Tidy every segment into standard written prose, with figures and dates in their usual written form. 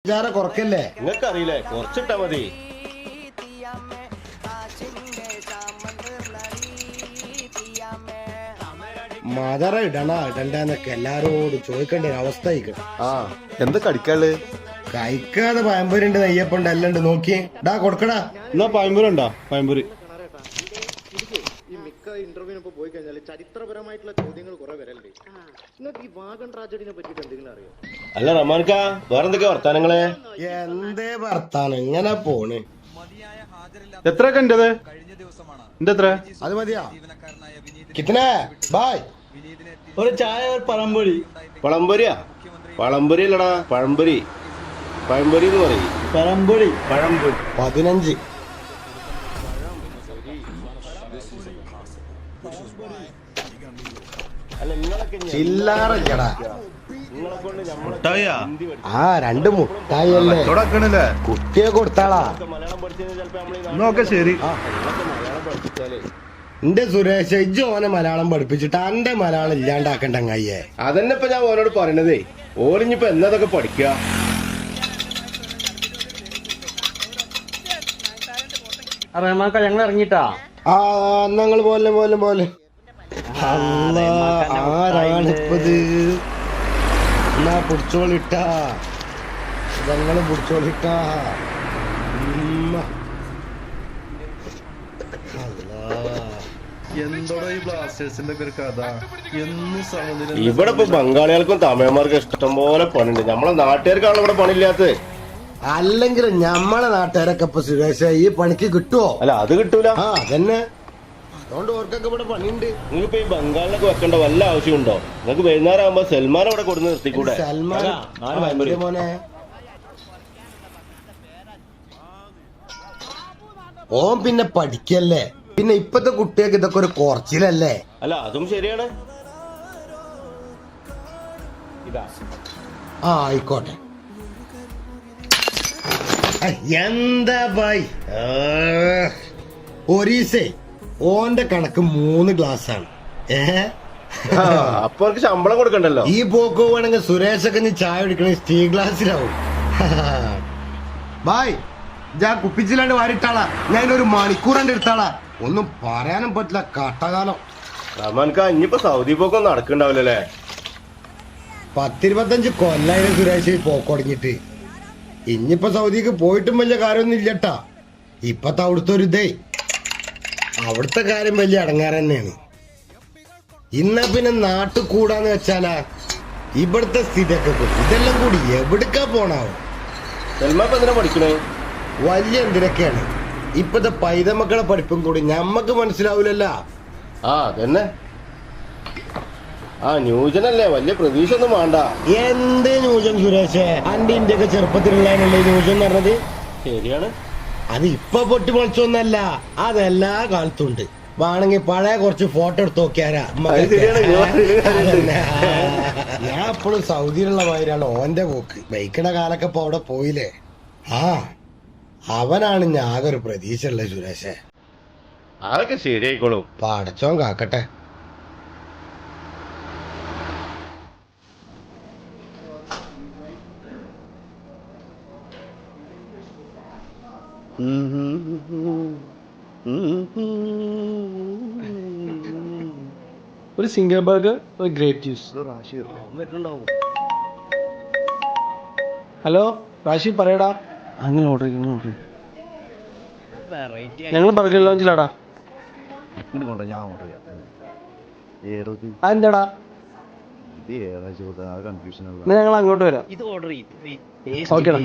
കുറക്കല്ലേ? നിങ്ങൾക്ക് അറിയില്ലേ, കുറച്ചിട്ടാ മതി. മദറ ഇടണ്ടെന്നൊക്കെ എല്ലാരോടും ചോദിക്കേണ്ട ഒരു അവസ്ഥ ആയിക്കണം. ആ എന്താ കടിക്കാള്? കഴിക്കാതെ പഴംപൊരി ഉണ്ട്, നെയ്യപ്പുണ്ട്, എല്ലാം ഉണ്ട്. നോക്കിയേ ഡാ കൊടുക്കടാ. എന്നാ പഴംപൊരി ഉണ്ടോ? പഴംപൊരി ഈ മിക്ക ഇന്റർവ്യൂവിനൊപ്പം പോയി കഴിഞ്ഞാൽ ചരിത്രപരമായിട്ടുള്ള ചോദ്യങ്ങൾ കുറെ വരല്ലേ. നിങ്ങൾക്ക് ഈ വാഗൺ ട്രാജഡിനെ പറ്റിയിട്ട് എന്തെങ്കിലും അറിയോ? അല്ല റഹ്മാൻക്ക, വേറെന്തൊക്കെയാ വർത്താനങ്ങളെ? എന്തേ വർത്താനം ഇങ്ങനെ പോണ്? എത്ര കണ്ടത്? എന്റെ എത്ര? അത് മതിയാ? കിത്തനെ ബായ്. ഒരു ചായ, ഒരു പഴംപൊരി. പഴംപൊരിയാ? പഴംപൊരി അല്ലടാ, പഴംപൊരി. പഴംപൊരി എന്ന് പറയും. പഴംപൊരി. പഴംപൊരി 15. ചില്ലാറല്ലടാ. ആ 2 മുട്ടായി അല്ലേ, കുട്ടിയെ കൊടുത്താളാ. ശരി. എന്റെ സുരേഷ് ഇജ്ജ് ഓനെ മലയാളം പഠിപ്പിച്ചിട്ട് എന്റെ മലയാളം ഇല്ലാണ്ടാക്കണ്ട അങ്ങയ്യേ. അതന്നെ ഇപ്പൊ ഞാൻ ഓനോട് പറയണതേ. ഓലിഞ്ഞിപ്പോ എന്നതൊക്കെ പഠിക്ക. ഞങ്ങൾ ഇറങ്ങിട്ടാ. ആ ഞങ്ങള് പോലെ പോലെ പോലെ. ആരാണിപ്പത്? എന്നാ പിടിച്ചോളിട്ടാ, ഞങ്ങള് പിടിച്ചോളിട്ടാ. ഇവിടെ ഇപ്പൊ ബംഗാളികൾക്കും തമിഴന്മാർക്കും ഇഷ്ടം പോലെ പണിണ്ട്. നമ്മളെ നാട്ടുകാർക്കാണല്ലോ ഇവിടെ പണിയില്ലാത്തത്. അല്ലെങ്കിൽ ഞമ്മളെ നാട്ടുകാരൊക്കെ ഇപ്പൊ സുരേഷ് ഈ പണിക്ക് കിട്ടുവോ? അല്ല അത് കിട്ടൂല. ആ അതന്നെ, അതുകൊണ്ട് ഓർക്കൊക്കെ ഇവിടെ പണിയുണ്ട്. നിങ്ങൾക്കിപ്പോ ഈ ബംഗാളിലൊക്കെ വെക്കേണ്ട വല്ല ആവശ്യമുണ്ടോ? നിങ്ങൾക്ക് വൈകുന്നേരം ആകുമ്പോ സൽമാൻ അവിടെ കൊടുന്ന് നിർത്തിക്കൂടെ? സൽമാൻ മോനെ, ഓൻ പിന്നെ പഠിക്കല്ലേ. പിന്നെ ഇപ്പത്തെ കുട്ടികൾക്ക് ഇതൊക്കെ ഒരു കുറച്ചിലല്ലേ? അല്ല അതും ശരിയാണ്. ഇതാ ആ ആയിക്കോട്ടെ. എന്താ ഭായ്, ഒരീസേ ഓന്റെ കണക്ക് 3 ഗ്ലാസ് ആണ്. അപ്പൊ അവർക്ക് ശമ്പളം കൊടുക്കണ്ടല്ലോ. ഈ പോക്ക് പോവാണെങ്കിൽ സുരേഷൊക്കെ നീ ചായ കുടിക്കണേ സ്റ്റീൽ ഗ്ലാസ്സിലാവും. ബായ് ഞാൻ കുപ്പിച്ചിലാണ്ട് വാരിട്ടാളാ. ഞാൻ ഒരു മണിക്കൂറിന്റെ എടുത്താളാ. ഒന്നും പറയാനും പറ്റില്ല, കട്ടകാലം. റഹ്മാൻക്ക, ഇനിയിപ്പോ സൗദി പോക്കൊന്നും നടക്കണ്ടാവില്ലല്ലേ? 10-25 കൊല്ലായിരം സുരേഷ് പോക്കൊടങ്ങിട്ട്. ഇനിയിപ്പോ സൗദിക്ക് പോയിട്ടും വലിയ കാര്യമൊന്നും ഇല്ലട്ടാ. ഇപ്പത്തെ അവിടുത്തെ ഒരു ഇതേ, അവിടുത്തെ കാര്യം വലിയ അടങ്ങാറ് തന്നെയാണ്. ഇന്നാ പിന്നെ നാട്ടിൽ കൂടാന്ന് വെച്ചാലാ ഇവിടുത്തെ സ്ഥിതിയൊക്കെ ഇതെല്ലാം കൂടി എവിടക്കാ പോണാവും. സൽമാൻ എന്തിനാ പഠിക്കണേ? വലിയ എന്തിനൊക്കെയാണ് ഇപ്പത്തെ പൈതമക്കളെ പഠിപ്പും കൂടി ഞമ്മക്ക് മനസ്സിലാവൂലല്ലോ. ആ അതന്നെ. ആ ന്യൂജനല്ലേ, വലിയ പ്രതീക്ഷ ഒന്നും വേണ്ട. എന്ത് ന്യൂജൻ സുരേഷ്? അന്റെ ഇന്ത്യയൊക്കെ ചെറുപ്പത്തിലുള്ളതിനല്ലേ ന്യൂജൻ എന്ന് പറഞ്ഞത്? ശരിയാണ്. അത് ഇപ്പൊ പൊട്ടി പൊളിച്ചൊന്നല്ല, അതെല്ലാ കാലത്തുണ്ട്. വേണമെങ്കിൽ പഴയ കുറച്ച് ഫോട്ടോ എടുത്ത് നോക്കിയാരാ. ഞാൻ എപ്പോഴും സൗദിയിലുള്ള മാതിരിയാണ് ഓന്റെ പോക്ക്. ബൈക്കിന്റെ കാലൊക്കെ ഇപ്പൊ അവിടെ പോയില്ലേ. ആ അവനാണ് ഞാൻ ആകെ ഒരു പ്രതീക്ഷ ഉള്ളത് സുരേഷേ. അതൊക്കെ ശരിയായിക്കോളും. പടച്ചോൻ കാക്കട്ടെ. ഒരു സിംഗിൾ ബർഗർ, ഒരു ഗ്രേപ്പ് ജ്യൂസ്. ഹലോ റാഷി, പറയടാ. അങ്ങനെ ഓർഡർ ചെയ്യണം. ഞങ്ങൾ ബർഗർ ലോഞ്ചിലാടാ. ഞാൻ ഓർഡർ ചെയ്യാം. അതെന്താടാ? കൺഫ്യൂഷൻ ഞങ്ങൾ അങ്ങോട്ട് വരാം. ഇത് ഓർഡർ ഓക്കേടാ.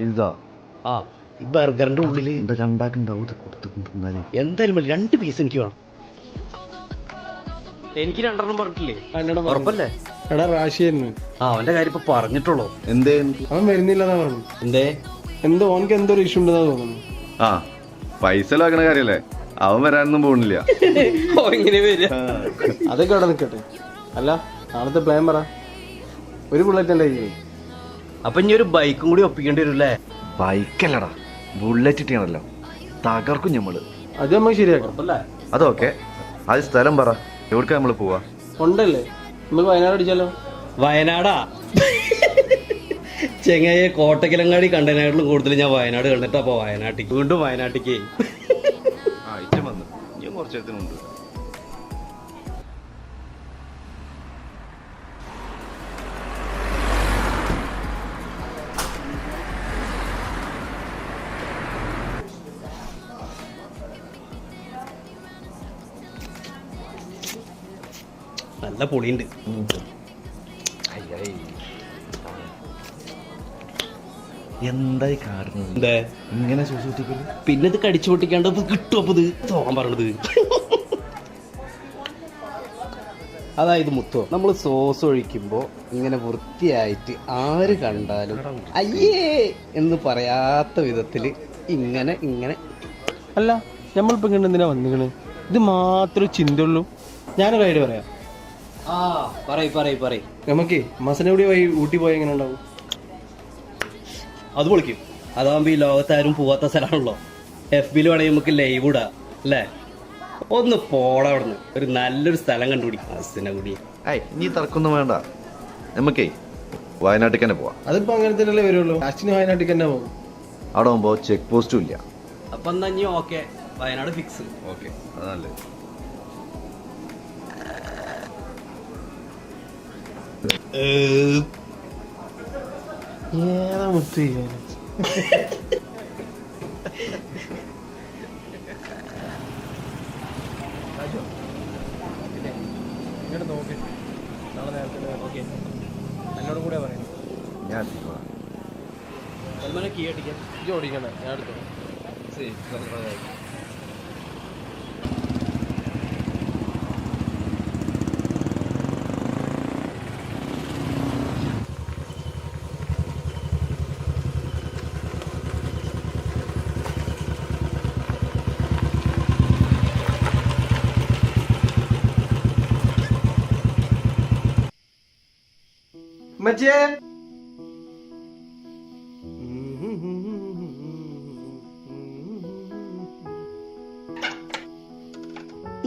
ഇതാ ആ ഈ ബർഗറിന്റെ ഉള്ളില് രണ്ടാക്കുണ്ടാവും. എന്തായാലും 2 പീസ് എനിക്ക് വേണം. എനിക്ക് 2 പറഞ്ഞിട്ടില്ലേ? ഉറപ്പല്ലേ? എടാ റാഷി ആയിരുന്നു. ആ അവന്റെ കാര്യം ഇപ്പൊ പറഞ്ഞിട്ടുള്ളൂ. എന്തേ അവൻ വരുന്നില്ലെന്നാ പറഞ്ഞു. എന്തേ? എന്തോ ഓനക്ക് എന്തോ ഒരു ഇഷ്യൂ ഉണ്ടെന്നാ തോന്നുന്നു. ആ പൈസ ലാക്കണ കാര്യല്ലേ, അവൻ വരാനൊന്നും പോകുന്നില്ല. ഇങ്ങനെ വരിക. അതൊക്കെ അവിടെ നിൽക്കട്ടെ. അല്ല നാളത്തെ പ്ലാൻ പറ. ഒരു ബുള്ളറ്റ് അല്ലേ? അപ്പൊ ഇനി ഒരു ബൈക്കും കൂടി ഒപ്പിക്കേണ്ടി വരും. ബൈക്കല്ലടാ, ബുള്ളറ്റ് ഇട്ടാണല്ലോ, തകർക്കും ഞമ്മള്. അത് നമുക്ക് ശരിയാക്കാം. അതൊക്കെ അത് സ്ഥലം പറ, എവിടേക്കാ നമ്മള് പോവാ? ഉണ്ടല്ലേ, നമുക്ക് വയനാട് അടിച്ചാലോ? വയനാടാ? ചെങ്ങായെ കോട്ടക്കലങ്ങാടി കണ്ടതിനായിട്ടും കൂടുതൽ ഞാൻ വയനാട് കണ്ടിട്ട് അപ്പൊ വയനാട്ടിക്ക് വീണ്ടും വയനാട്ടിക്ക് ആ ഇറ്റം വന്നു ഞാൻ കുറച്ച് നേരത്തിനുണ്ട്. നല്ല പൊളിയുണ്ട്. എന്തായി കാരണം എന്താ ഇങ്ങനെ സൂസൂട്ടിക്കല്? പിന്നെ ഇത് കടിച്ചു പൊട്ടിക്കാണ്ട് ഇപ്പൊ കിട്ടും. അപ്പൊ ഇത് തോന്നാൻ പറഞ്ഞത് അതായത് മുത്തോ, നമ്മൾ സോസ് ഒഴിക്കുമ്പോൾ ഇങ്ങനെ വൃത്തിയായിട്ട് ആര് കണ്ടാലും അയ്യേ എന്ന് പറയാത്ത വിധത്തിൽ ഇങ്ങനെ ഇങ്ങനെ. അല്ല നമ്മളിപ്പോ ഇങ്ങനെ എന്തിനാ വന്നിക്കണ്? ഇത് മാത്രമേ ചിന്തയുള്ളൂ. ഞാനൊരു ഐഡിയ പറയാം. ആ പറയ്. നമുക്ക് മസനഗുഡി വഴി ഊട്ടി പോയി എങ്ങനെ ഉണ്ടാവും? അത് പൊളിക്കും. അതാകുമ്പോ ഈ ലോകത്താരും പോവാത്ത സ്ഥലമാണല്ലോ. FB വേണമെങ്കിൽ നമുക്ക് ലൈവ് ഇടാം അല്ലേ? ഒന്ന് പോടാ അവിടുന്ന്. ഒരു നല്ലൊരു സ്ഥലം കണ്ടുപിടിക്കും മസനഗുഡി. ഏയ് നീ തർക്കൊന്നും വേണ്ട, നമുക്കേ വയനാട്ടിൽ തന്നെ പോവാം. അതിപ്പോ അങ്ങനെ തന്നെയല്ലേ വരുള്ളൂ. ലാസ്റ്റിന് വയനാട്ടിൽ തന്നെ പോകും. അവിടെ പോകുമ്പോ ചെക്ക് പോസ്റ്റും ഇല്ല. അപ്പൊ എന്നാ ഇനി ഓക്കെ, വയനാട് ഫിക്സ്. ഓക്കെ, അതല്ലേ. ഏതാ മുത്ത് എന്നോട് കൂടെ പറയാം. ഞാൻ കീ അടിക്കാൻ ഓടിക്കണ്ട, ഞാൻ എടുത്തു. മച്ചേ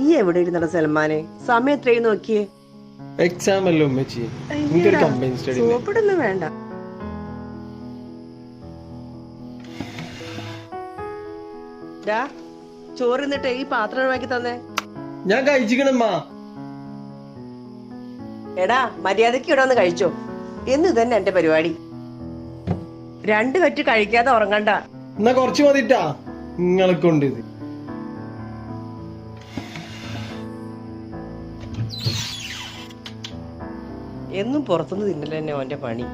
ഈ എവിടെ ഇരുന്നട സൽമാനെ? സമയം എത്രയും നോക്കിയേ. എക്സാം അല്ലോ ഉമ്മച്ചി. എനിക്കൊരു കമ്പൈൻ സ്റ്റഡി സോപ്പിടൊന്നും വേണ്ട. ചോറ് എന്നിട്ട് ഈ പാത്രം ഒഴിവാക്കി തന്നെ. ഞാൻ കഴിച്ചിക്കണമ്മ. എടാ മര്യാദക്ക് ഇവിടെ ഒന്ന് കഴിച്ചോ. എന്ന് തന്നെ എന്റെ പരിപാടി. 2 വറ്റ് കഴിക്കാതെ ഉറങ്ങണ്ട. എന്നാ കൊറച്ച് മതിട്ടാ നിങ്ങളെ കൊണ്ട്. ഇത് എന്നും പുറത്തുനിന്ന് തിന്നല തന്നെ ഓന്റെ പണി.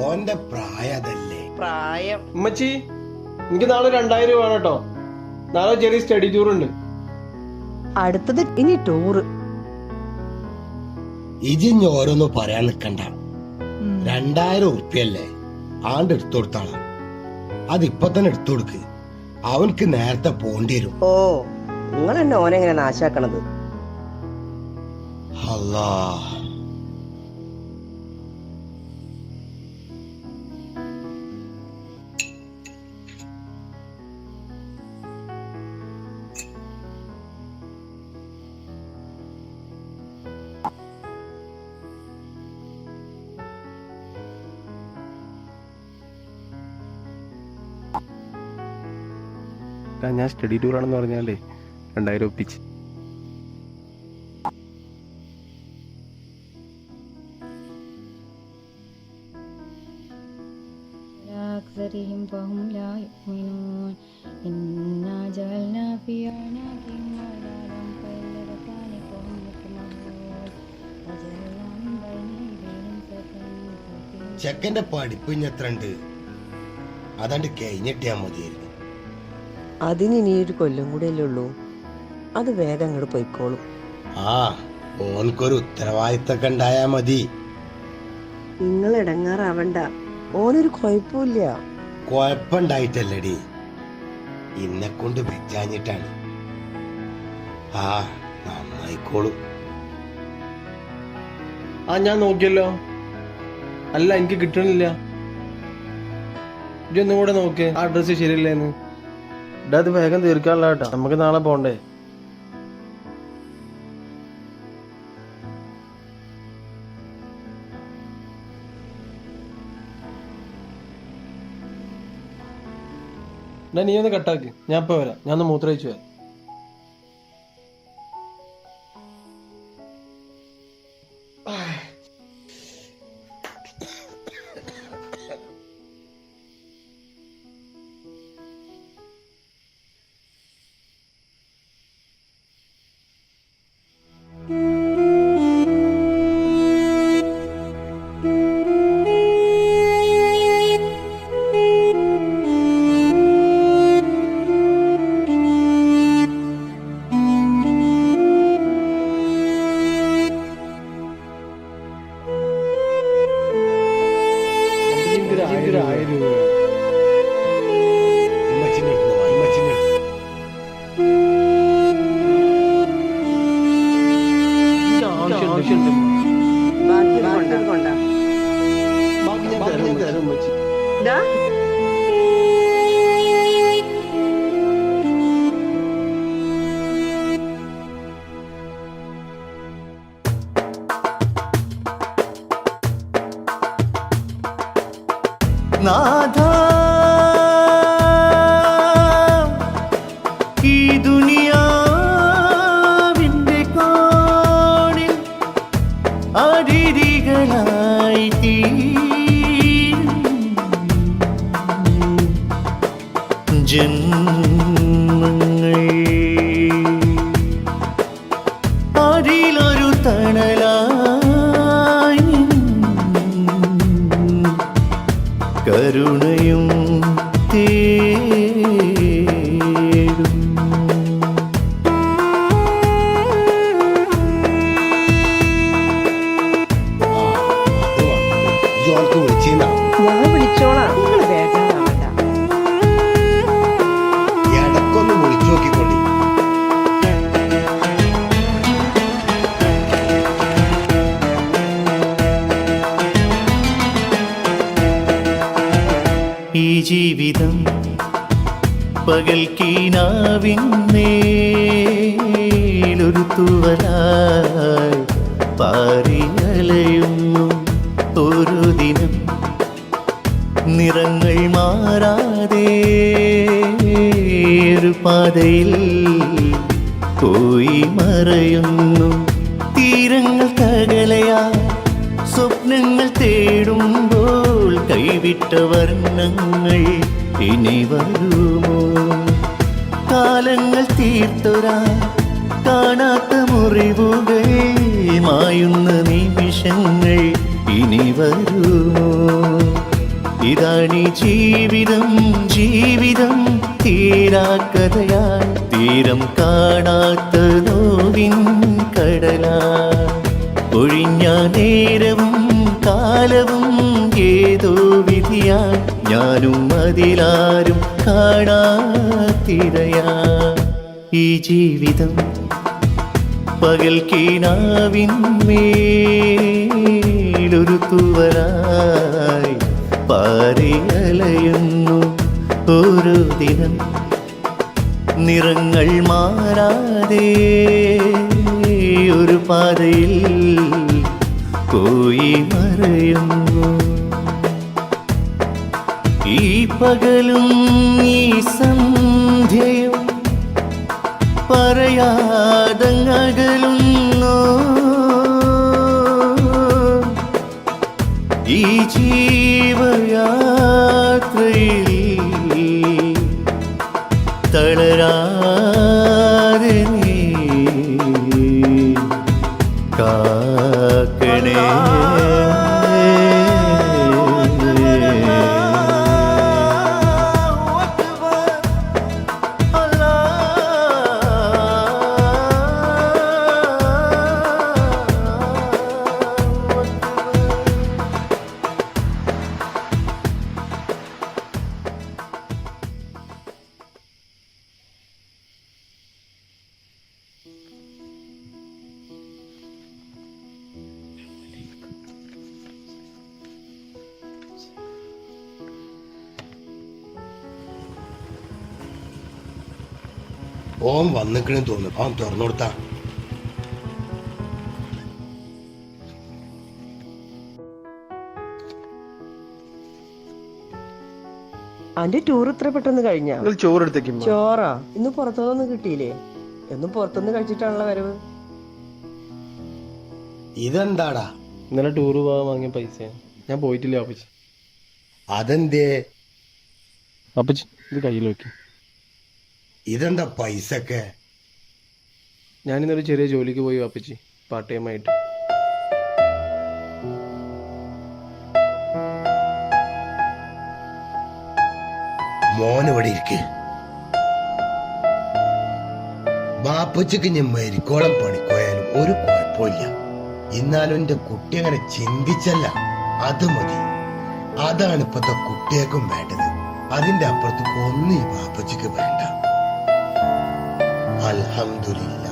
ഓന്റെ പ്രായം അതല്ലേ. പ്രായം. ഉമ്മച്ചി എനിക്ക് നാളെ 2000 രൂപ വേണം കേട്ടോ. നാളെ ചെറിയ സ്റ്റഡി ടൂർ ഉണ്ട്. അടുത്തത് ഇനി ടൂറ്. ഇജിഞ്ഞ് ഓരോന്നും പറയാൻ നിക്കണ്ട. 2000 ഉറുപ്പ്യല്ലേ ആണ്ട് എടുത്തു കൊടുത്താളാ. അതിപ്പൊ തന്നെ എടുത്തു കൊടുക്ക്. അവൻക്ക് നേരത്തെ പോണ്ടി വരും. ഓ നിങ്ങൾ എന്നെ ഓനെങ്ങനെ നാശാക്കണത്? അല്ലാ, ഞാൻ സ്റ്റഡി ടൂർ ആണെന്ന് പറഞ്ഞാലേ 2000 ഒപ്പിച്ച്. ചെക്കന്റെ പഠിപ്പ് ഇനി എത്ര ഉണ്ട്? അതാണ്ട് കഴിഞ്ഞിട്ടിയാ മതിയായിരുന്നു. അതിന് ഇനി 1 കൊല്ലം കൂടെ അല്ലേ ഉള്ളൂ. അത് വേഗം അങ്ങോട്ട് പോയിക്കോളും. ആ, ഓൻക്കൊരു ഉത്തരവാദിത്തൊക്കെ ഉണ്ടായാ മതി. നിങ്ങൾ ഇടങ്ങാറാവണ്ട. ഓനൊരു കുഴപ്പമില്ല. കൊഴപ്പുണ്ടായിട്ടല്ലടി, ഇന്നെ കൊണ്ട് വെച്ചാഞ്ഞിട്ടാണ്. ആ, നന്നായിക്കോളും. ആ ഞാൻ നോക്കിയല്ലോ. അല്ല എനിക്ക് കിട്ടണില്ല. ഇതൊന്നും കൂടെ നോക്ക്, ആ അഡ്രസ് ശരിയല്ലേന്ന്. ഇടാ അത് വേഗം തീർക്കാനുള്ള കേട്ടോ, നമുക്ക് നാളെ പോണ്ടേ. എന്നാ നീ ഒന്ന് കട്ടാക്ക്, ഞാൻ ഇപ്പൊ വരാം. ഞാൻ ഒന്ന് മൂത്രയിച്ചു വരാം. ഇമ്മച്ചിന്റെ അടുത്ത് വാ, ഇമ്മച്ചിന്റെ അടുത്ത്. ബാക്കി കൊണ്ടാ ബാക്കി ഞാൻ തരാം ഉമ്മച്ചി. ഇതാ നാഥ ഈ ദുനിയാവിന്റെ കോണിൽ അതിഥികളായി ജന്മങ്ങൾ അതിലൊരു തണലായി കരുണയും തേടും. ജോർക്ക് വിളിച്ചിരുന്നാ ഞാൻ വിളിച്ചോളാം, നിങ്ങൾ ബേജാറാവണ്ട. ഇടക്കൊന്ന് വിളിച്ചു നോക്കിക്കൊള്ളി. ഈ ജീവിതം പകൽ കീനാവിന്മേലൊരു തൂവലായി പാറിയലയുന്നു. ഒരു ദിനം നിറങ്ങൾ മാറാതെ ഒരു പാതയിൽ പോയി മറയുന്നു. തീരങ്ങൾ തകലയാ സ്വപ്നങ്ങൾ തേടുമ്പോൾ കൈവിട്ട വർണ്ണങ്ങൾ ഇനി വരുമോ? കാലങ്ങൾ തീർത്തൊരാ കാണാത്ത മുറിവുകൾ മായുന്ന നിമിഷങ്ങൾ ഇനി വരുമോ? ഇതാണീ ജീവിതം, ജീവിതം തീരാക്കഥയായി തീരം കാണാത്ത നോവിൻ കടലാ. ഒഴിഞ്ഞ നേരവും കാലവും ഏതോ വിധിയായി ഞാനും അതിലാരും കാണാത്തിരയാ. ഈ ജീവിതം പകൽ കീനാവിന്മേലൊരു തൂവലായി പാറിയലയുന്നു. ഓരോ ദിനം നിറങ്ങൾ മാറാതെ ഒരു പാതയിൽ പോയി മറയുന്നു. ഈ പകലും ഈ സന്ധ്യയും പറയാതങ്ങകലുന്നു. ഈ ജീവയാത്രയിൽ തളരാതെ നീ കാക്കണേ. ഓൻ വന്നിക്കണെന്ന് തോന്നുന്നു. അവൻ തുറന്നു കൊടുത്താ. അന്റെ ടൂർ ഇത്ര പെട്ടെന്ന് കഴിഞ്ഞാ? നിങ്ങൾ ചോറെടുത്തേക്കും ചോറാ? ഇന്ന് പുറത്തുനിന്നൊന്നും കിട്ടിയില്ലേ? എന്നും പുറത്തുനിന്ന് കഴിച്ചിട്ടാണല്ലോ വരവ്. ഇതെന്താടാ? ഇന്നലെ ടൂറ് പോകാൻ വാങ്ങിയ പൈസ ഞാൻ പോയിട്ടില്ല അപ്പച്ചി. അതെന്തേ? അപ്പച്ചി ഇത് കയ്യിൽ വെക്കും. ഇതെന്താ പൈസക്കെ? ഞാനിന്നൊരു ചെറിയ ജോലിക്ക് പോയി അപ്പച്ചി, പാർട്ട് ടൈം ആയിട്ട്. മോൻ ഇവിടെ ഇരിക്ക്. ബാപ്പച്ചക്ക് ഞാൻ മരിക്കോളം പണിക്കോയാലും ഒരു കുഴപ്പമില്ല. എന്നാലും എന്റെ കുട്ടി അങ്ങനെ ചിന്തിച്ചല്ല, അത് മതി. അതാണ് ഇപ്പത്തെ കുട്ടിയേക്കും വേണ്ടത്. അതിന്റെ അപ്പുറത്ത് ഒന്നും ഈ ബാപ്പച്ചക്ക് വേണ്ട. അൽഹംദുലില്ലാ.